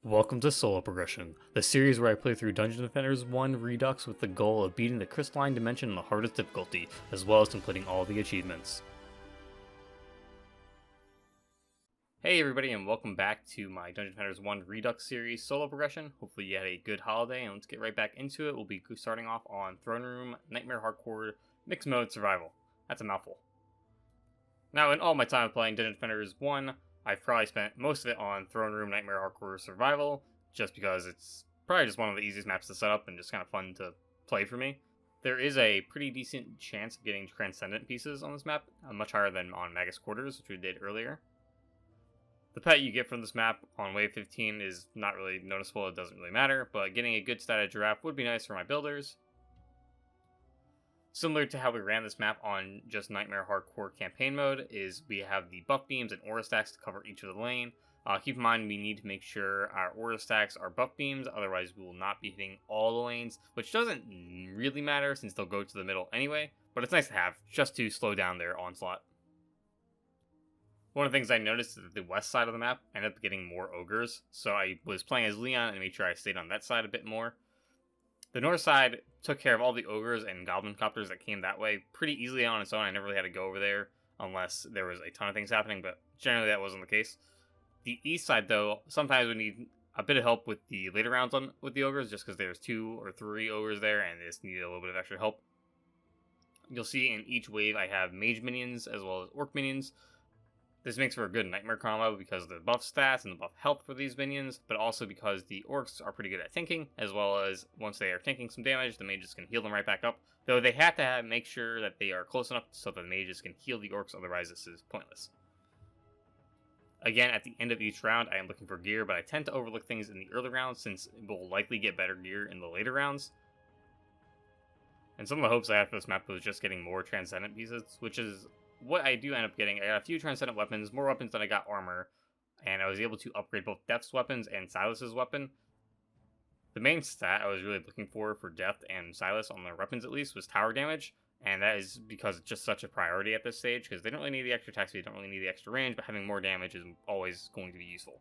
Welcome to Solo Progression, the series where I play through Dungeon Defenders 1 Redux with the goal of beating the crystalline dimension on the hardest difficulty, as well as completing all the achievements. Hey everybody, and welcome back to my Dungeon Defenders 1 Redux series Solo Progression. Hopefully you had a good holiday, and let's get right back into it. We'll be starting off on Throne Room, Nightmare Hardcore, Mixed Mode Survival. That's a mouthful. Now, in all my time playing Dungeon Defenders 1, I've probably spent most of it on Throne Room Nightmare Hardcore Survival, just because it's probably just one of the easiest maps to set up and just kind of fun to play for me. There is a pretty decent chance of getting Transcendent pieces on this map, much higher than on Magus Quarters, which we did earlier. The pet you get from this map on Wave 15 is not really noticeable, it doesn't really matter, but getting a good statted giraffe would be nice for my builders. Similar to how we ran this map on just Nightmare Hardcore campaign mode, is we have the buff beams and aura stacks to cover each of the lane. Keep in mind we need to make sure our aura stacks are buff beams, otherwise we will not be hitting all the lanes, which doesn't really matter since they'll go to the middle anyway, but it's nice to have, just to slow down their onslaught. One of the things I noticed is that the west side of the map ended up getting more ogres, so I was playing as Leon and made sure I stayed on that side a bit more. The north side took care of all the ogres and goblin copters that came that way pretty easily on its own. I never really had to go over there unless there was a ton of things happening, but generally that wasn't the case. The east side, though, sometimes we need a bit of help with the later rounds with the ogres, just because there's 2 or 3 ogres there and they just need a little bit of extra help. You'll see in each wave I have mage minions as well as orc minions. This makes for a good nightmare combo because of the buff stats and the buff health for these minions, but also because the orcs are pretty good at tanking, as well as once they are tanking some damage, the mages can heal them right back up. Though they have to make sure that they are close enough so that the mages can heal the orcs, otherwise this is pointless. Again, at the end of each round, I am looking for gear, but I tend to overlook things in the early rounds since we'll likely get better gear in the later rounds. And some of the hopes I had for this map was just getting more Transcendent pieces, which is what I do end up getting. I got a few Transcendent weapons, more weapons than I got armor, and I was able to upgrade both Death's weapons and Silas's weapon. The main stat I was really looking for Death and Silas, on their weapons at least, was tower damage, and that is because it's just such a priority at this stage, because they don't really need the extra attack speed, don't really need the extra range, but having more damage is always going to be useful.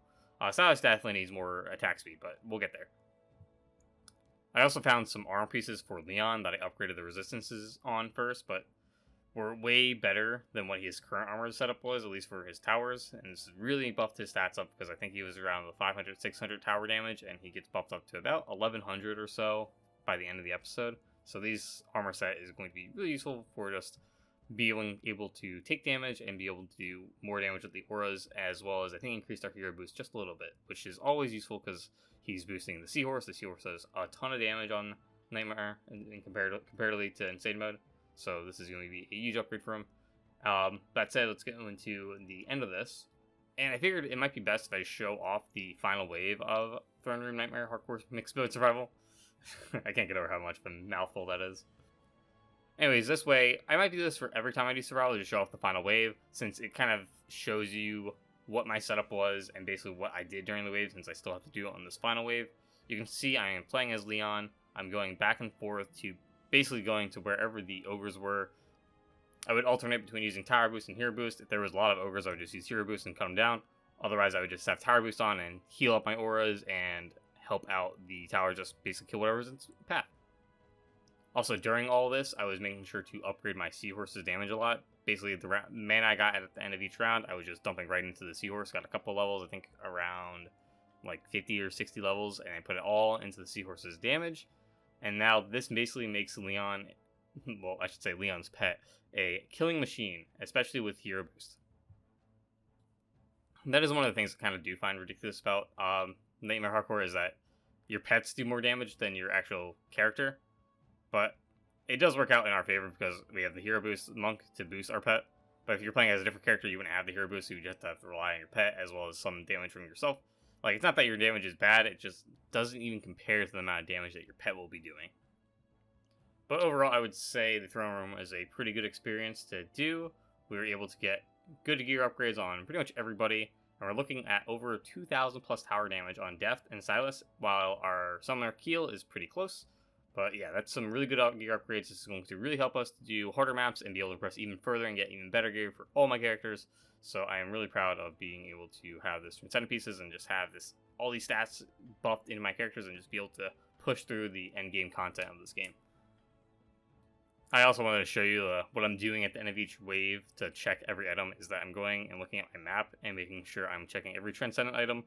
Silas definitely needs more attack speed, but we'll get there. I also found some armor pieces for Leon that I upgraded the resistances on first, but were way better than what his current armor setup was, at least for his towers, and this really buffed his stats up because I think he was around the 500-600 tower damage, and he gets buffed up to about 1100 or so by the end of the episode. So these armor set is going to be really useful for just being able to take damage and be able to do more damage with the auras, as well as I think increased our hero boost just a little bit, which is always useful because he's boosting the Seahorse. The Seahorse does a ton of damage on Nightmare in comparatively to Insane Mode. So this is going to be a huge upgrade for him. That said, let's get into the end of this. And I figured it might be best if I show off the final wave of Throne Room Nightmare Hardcore Mixed Mode Survival. I can't get over how much of a mouthful that is. Anyways, this way, I might do this for every time I do Survival, to show off the final wave, since it kind of shows you what my setup was and basically what I did during the wave, since I still have to do it on this final wave. You can see I am playing as Leon. I'm going back and forth to basically going to wherever the ogres were. I would alternate between using Tower Boost and Hero Boost. If there was a lot of ogres, I would just use Hero Boost and cut them down. Otherwise, I would just have Tower Boost on and heal up my auras and help out the tower, just basically kill whatever's in its path. Also, during all this, I was making sure to upgrade my Seahorse's damage a lot. Basically, the mana I got at the end of each round, I was just dumping right into the Seahorse. Got a couple levels, I think around like 50 or 60 levels, and I put it all into the Seahorse's damage. And now this basically makes Leon, well, I should say Leon's pet, a killing machine, especially with Hero Boost. That is one of the things I kind of do find ridiculous about Nightmare Hardcore, is that your pets do more damage than your actual character. But it does work out in our favor because we have the Hero Boost Monk to boost our pet. But if you're playing as a different character, you wouldn't have the Hero Boost, so you just have to rely on your pet as well as some damage from yourself. Like, it's not that your damage is bad, it just doesn't even compare to the amount of damage that your pet will be doing. But overall, I would say the Throne Room is a pretty good experience to do. We were able to get good gear upgrades on pretty much everybody, and we're looking at over 2,000 plus tower damage on Death and Silas, while our Summoner Keel is pretty close. But yeah, that's some really good gear upgrades. This is going to really help us to do harder maps and be able to press even further and get even better gear for all my characters. So I am really proud of being able to have this Transcendent pieces and just have this all these stats buffed into my characters and just be able to push through the end game content of this game. I also wanted to show you what I'm doing at the end of each wave to check every item is that I'm going and looking at my map and making sure I'm checking every transcendent item,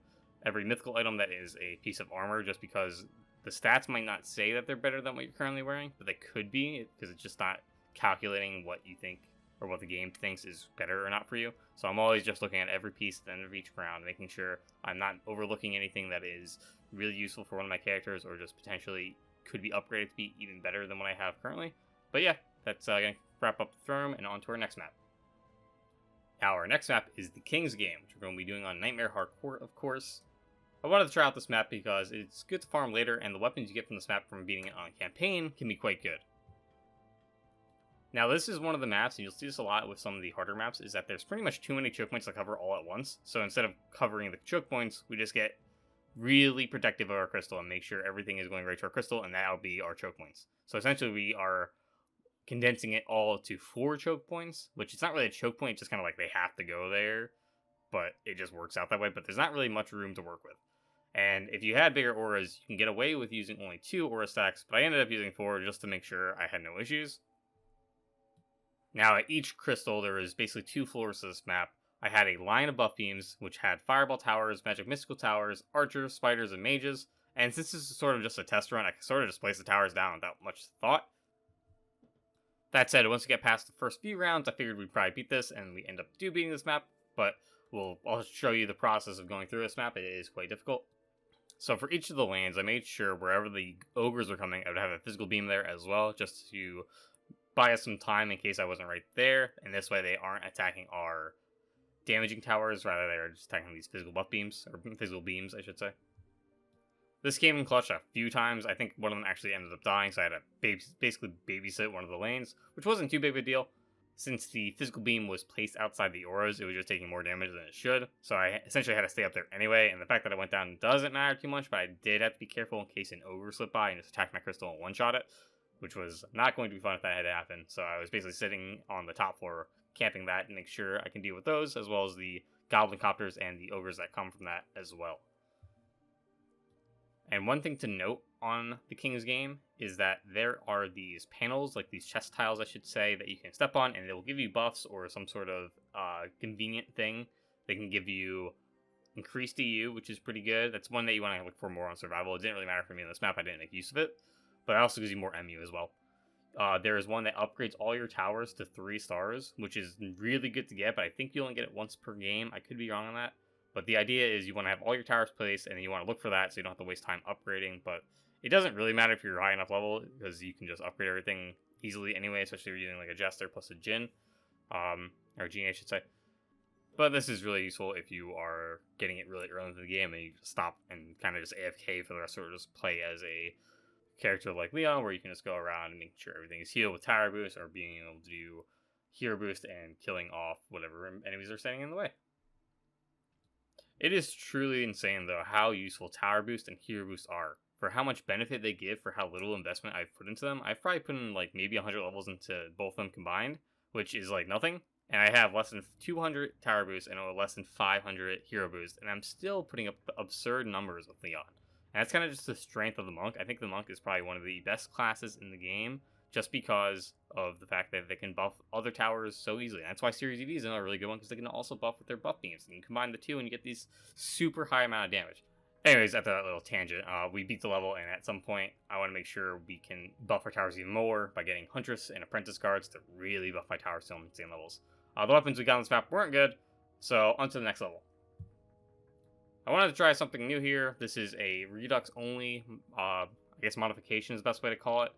every mythical item that is a piece of armor, just because the stats might not say that they're better than what you're currently wearing, but they could be, because it's just not calculating what you think or what the game thinks is better or not for you. So I'm always just looking at every piece at the end of each round, making sure I'm not overlooking anything that is really useful for one of my characters or just potentially could be upgraded to be even better than what I have currently. But yeah, that's going to wrap up the throne and on to our next map. Now, our next map is the King's Game, which we're going to be doing on Nightmare Hardcore, of course. I wanted to try out this map because it's good to farm later, and the weapons you get from this map from beating it on campaign can be quite good. Now, this is one of the maps, and you'll see this a lot with some of the harder maps, is that there's pretty much too many choke points to cover all at once. So instead of covering the choke points, we just get really protective of our crystal and make sure everything is going right to our crystal, and that'll be our choke points. So essentially, we are condensing it all to 4 choke points, which it's not really a choke point, it's just kind of like they have to go there, but it just works out that way. But there's not really much room to work with. And if you had bigger auras, you can get away with using only 2 aura stacks, but I ended up using 4 just to make sure I had no issues. Now, at each crystal, there is basically 2 floors to this map. I had a line of buff beams, which had fireball towers, magic mystical towers, archers, spiders, and mages. And since this is sort of just a test run, I can sort of just place the towers down without much thought. That said, once we get past the first few rounds, I figured we'd probably beat this, and we end up beating this map. But I'll show you the process of going through this map. It is quite difficult. So for each of the lanes, I made sure wherever the ogres were coming, I would have a physical beam there as well, just to buy us some time in case I wasn't right there, and this way they aren't attacking our damaging towers, rather they're just attacking these physical buff beams, or physical beams, I should say. This came in clutch a few times. I think one of them actually ended up dying, so I had to basically babysit one of the lanes, which wasn't too big of a deal. Since the physical beam was placed outside the auras, it was just taking more damage than it should, so I essentially had to stay up there anyway, and the fact that I went down doesn't matter too much, but I did have to be careful in case an ogre slipped by and just attacked my crystal and one-shot it, which was not going to be fun if that had happened. So I was basically sitting on the top floor, camping that, and make sure I can deal with those, as well as the goblin copters and the ogres that come from that as well. And one thing to note on the King's Game is that there are these panels, like these chest tiles, I should say, that you can step on, and it will give you buffs or some sort of convenient thing. They can give you increased EU, which is pretty good. That's one that you want to look for more on survival. It didn't really matter for me on this map. I didn't make use of it. But it also gives you more MU as well. There is one that upgrades all your towers to 3 stars, which is really good to get, but I think you only get it once per game. I could be wrong on that. But the idea is you want to have all your towers placed, and you want to look for that so you don't have to waste time upgrading. But it doesn't really matter if you're high enough level, because you can just upgrade everything easily anyway, especially if you're using like a Jester plus a Jin. Or Genie, I should say. But this is really useful if you are getting it really early into the game, and you just stop and kind of just AFK for the rest, or just play as a character like Leon, where you can just go around and make sure everything is healed with tower boost, or being able to do hero boost and killing off whatever enemies are standing in the way. It is truly insane, though, how useful tower boost and hero boost are. For how much benefit they give for how little investment I've put into them. I've probably put in like maybe 100 levels into both of them combined, which is like nothing. And I have less than 200 tower boost and less than 500 hero boost, and I'm still putting up absurd numbers with Leon. And that's kind of just the strength of the monk. I think the monk is probably one of the best classes in the game, just because of the fact that they can buff other towers so easily. And that's why Series EV is another really good one, because they can also buff with their buff beams. And you combine the two and you get these super high amount of damage. Anyways, after that little tangent, we beat the level, and at some point, I want to make sure we can buff our towers even more by getting Huntress and Apprentice cards to really buff my towers to insane levels. The weapons we got on this map weren't good, so on to the next level. I wanted to try something new here. This is a Redux only, I guess modification is the best way to call it.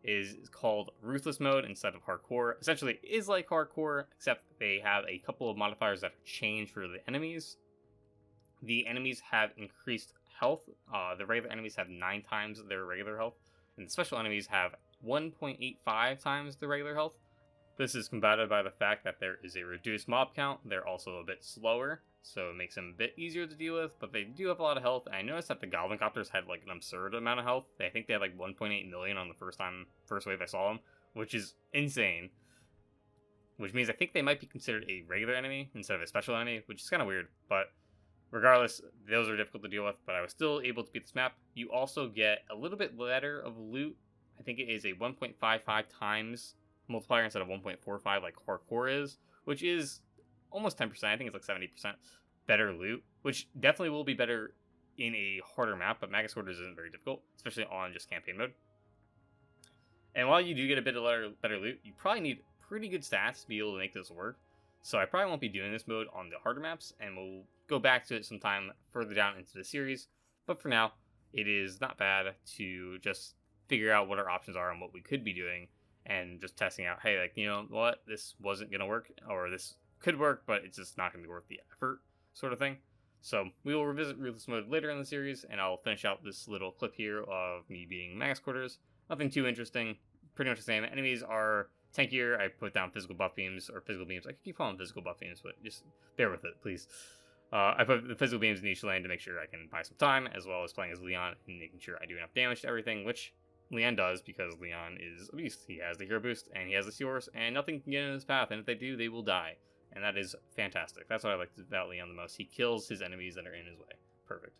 Is called Ruthless mode instead of Hardcore. Essentially, it is like Hardcore, except they have a couple of modifiers that are changed for the enemies. The enemies have increased health. The regular enemies have 9 times their regular health, and the special enemies have 1.85 times the regular health. This is combated by the fact that there is a reduced mob count. They're also a bit slower, so it makes them a bit easier to deal with, but they do have a lot of health. And I noticed that the Goblin Copters had like an absurd amount of health. I think they had like 1.8 million on the first wave I saw them, which is insane. Which means I think they might be considered a regular enemy instead of a special enemy, which is kind of weird. But Regardless, those are difficult to deal with, but I was still able to beat this map. You also get a little bit better of loot. I think it is a 1.55 times multiplier instead of 1.45 like hardcore is, which is almost 10%. I think it's like 70% better loot, which definitely will be better in a harder map, but Magus Quarters isn't very difficult, especially on just campaign mode. And while you do get a bit of better loot, you probably need pretty good stats to be able to make this work. So I probably won't be doing this mode on the harder maps, and we'll go back to it sometime further down into the series. But for now, it is not bad to just figure out what our options are and what we could be doing, and just testing out, hey, like, you know what, this wasn't going to work, or this could work, but it's just not going to be worth the effort, sort of thing. So we will revisit Ruthless mode later in the series, and I'll finish out this little clip here of me beating Magus Quarters. Nothing too interesting, pretty much the same. Enemies are tankier. I put down physical buff beams, or physical beams. I keep calling them physical buff beams, but just bear with it, please. I put the physical beams in each lane to make sure I can buy some time, as well as playing as Leon and making sure I do enough damage to everything, which Leon does because Leon is a beast. He has the hero boost, and he has the Seahorse, and nothing can get in his path, and if they do, they will die. And that is fantastic. That's what I like about Leon the most. He kills his enemies that are in his way. Perfect.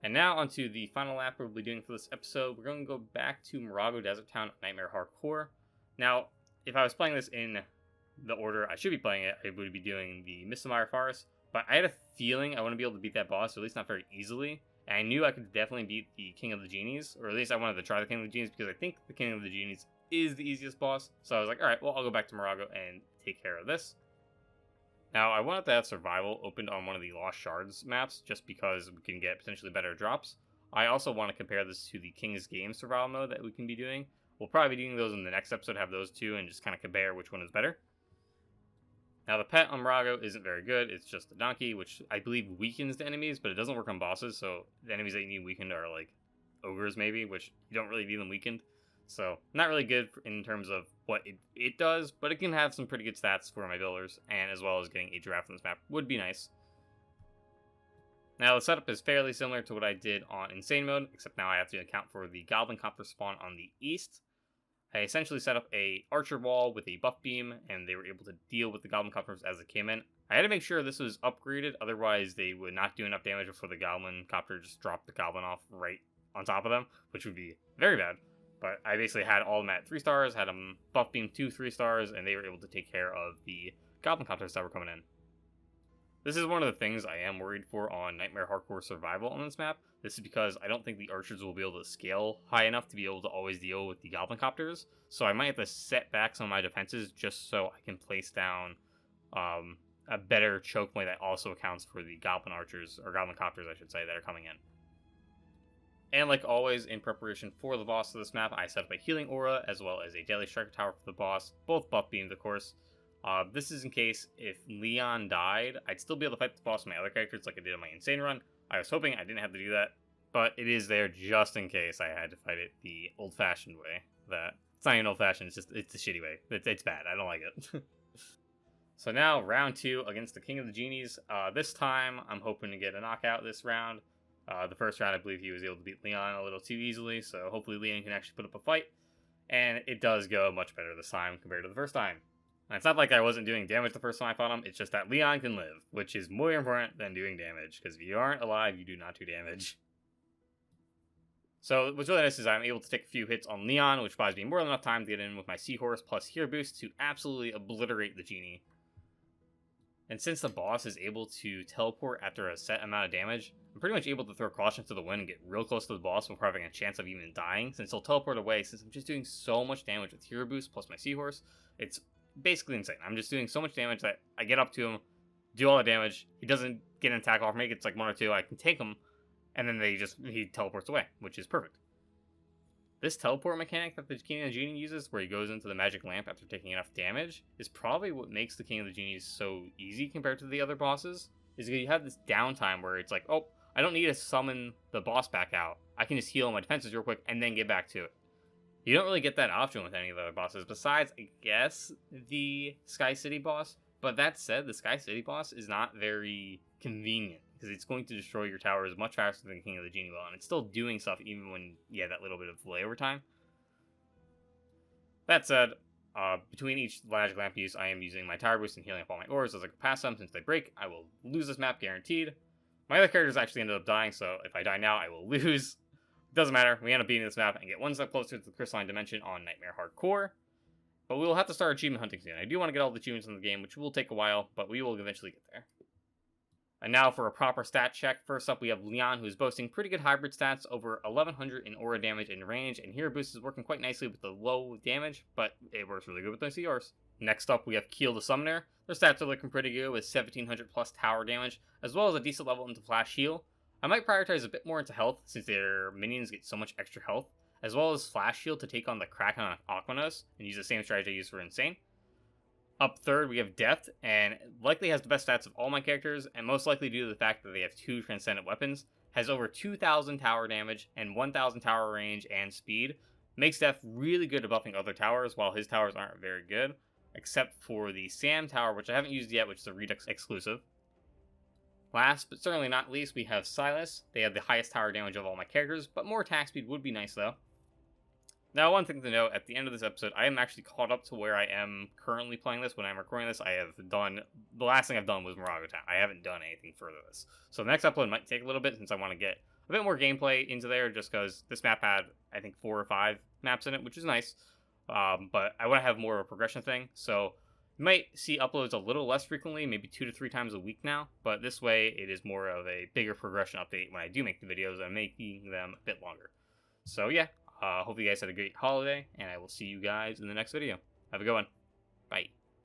And now onto the final lap we'll be doing for this episode. We're going to go back to Moraggo Desert Town Nightmare Hardcore. Now, if I was playing this in the order I should be playing it, I would be doing the Mistletoe Forest. But I had a feeling I wouldn't be able to beat that boss, or at least not very easily. And I knew I could definitely beat the King of the Genies, or at least I wanted to try the King of the Genies, because I think the King of the Genies is the easiest boss. So I was like, alright, well, I'll go back to Moraggo and take care of this. Now, I wanted to have Survival opened on one of the Lost Shards maps, just because we can get potentially better drops. I also want to compare this to the King's Game Survival mode that we can be doing. We'll probably be doing those in the next episode, have those two, and just kind of compare which one is better. Now, the pet on Moraggo isn't very good. It's just a donkey, which I believe weakens the enemies, but it doesn't work on bosses, so the enemies that you need weakened are like ogres, maybe, which you don't really need them weakened. So, not really good in terms of what it does, but it can have some pretty good stats for my builders, and as well as getting a giraffe on this map would be nice. Now, the setup is fairly similar to what I did on Insane Mode, except now I have to account for the Goblin Copter spawn on the east. I essentially set up a archer wall with a buff beam, and they were able to deal with the Goblin Copters as they came in. I had to make sure this was upgraded, otherwise they would not do enough damage before the Goblin Copter just dropped the Goblin off right on top of them, which would be very bad. But I basically had all of them at 3 stars, had them buff beam 2 3 stars, and they were able to take care of the Goblin Copters that were coming in. This is one of the things I am worried for on Nightmare Hardcore Survival on this map. This is because I don't think the archers will be able to scale high enough to be able to always deal with the Goblin Copters. So I might have to set back some of my defenses just so I can place down a better choke point that also accounts for the Goblin Archers, or Goblin Copters I should say, that are coming in. And like always, in preparation for the boss of this map, I set up a healing aura as well as a daily striker tower for the boss, both buff beams of course. This is in case if Leon died, I'd still be able to fight the boss with my other characters like I did on my Insane run. I was hoping I didn't have to do that, but it is there just in case I had to fight it the old-fashioned way. It's not even old-fashioned, it's a shitty way. It's bad, I don't like it. So now, round 2 against the King of the Genies. This time, I'm hoping to get a knockout this round. The first round, I believe he was able to beat Leon a little too easily, so hopefully Leon can actually put up a fight. And it does go much better this time compared to the first time. And it's not like I wasn't doing damage the first time I fought him, it's just that Leon can live, which is more important than doing damage, because if you aren't alive, you do not do damage. So what's really nice is I'm able to take a few hits on Leon, which buys me more than enough time to get in with my Seahorse plus Hero Boost to absolutely obliterate the Genie. And since the boss is able to teleport after a set amount of damage, I'm pretty much able to throw caution to the wind and get real close to the boss before having a chance of even dying, since he'll teleport away. Since I'm just doing so much damage with Hero Boost plus my Seahorse, it's basically insane. I'm just doing so much damage that I get up to him, do all the damage, he doesn't get an attack off me, it's like 1 or 2, I can take him, and then he teleports away, which is perfect. This teleport mechanic that the King of the Genie uses, where he goes into the magic lamp after taking enough damage, is probably what makes the King of the Genies so easy compared to the other bosses, is that you have this downtime where it's like, oh, I don't need to summon the boss back out, I can just heal my defenses real quick and then get back to it. You don't really get that option with any of the other bosses, besides, I guess, the Sky City boss. But that said, the Sky City boss is not very convenient, because it's going to destroy your towers much faster than King of the Genie will, and it's still doing stuff even when you have that little bit of layover time. That said, Between each magic lamp use, I am using my Tower Boost and healing up all my ores as I go past them. Since they break, I will lose this map, guaranteed. My other characters actually ended up dying, so if I die now, I will lose. Doesn't matter, we end up beating this map and get one step closer to the Crystalline Dimension on Nightmare Hardcore. But we will have to start achievement hunting soon. I do want to get all the achievements in the game, which will take a while, but we will eventually get there. And now for a proper stat check. First up, we have Leon, who's boasting pretty good hybrid stats, over 1100 in aura damage and range, and Hero Boost is working quite nicely with the low damage, but it works really good with those CRs. Next up, we have Keel the Summoner. Their stats are looking pretty good with 1700 plus tower damage, as well as a decent level into Flash Heal. I might prioritize a bit more into health, since their minions get so much extra health, as well as Flash Shield to take on the Kraken on Aquanos, and use the same strategy I use for Insane. Up third, we have Depth, and likely has the best stats of all my characters, and most likely due to the fact that they have 2 Transcendent weapons, has over 2000 tower damage, and 1000 tower range and speed. Makes Depth really good at buffing other towers, while his towers aren't very good, except for the Sam tower, which I haven't used yet, which is a Redux exclusive. Last, but certainly not least, we have Silas. They have the highest tower damage of all my characters, but more attack speed would be nice though. Now, one thing to note, at the end of this episode, I am actually caught up to where I am currently playing this. When I'm recording this, the last thing I've done was Moraggo Town. I haven't done anything further this. So the next upload might take a little bit, since I want to get a bit more gameplay into there, just because this map had, I think, 4 or 5 maps in it, which is nice. But I want to have more of a progression thing, so you might see uploads a little less frequently, maybe 2 to 3 times a week now, but this way it is more of a bigger progression update when I do make the videos. I'm making them a bit longer. So yeah, hope you guys had a great holiday, and I will see you guys in the next video. Have a good one. Bye.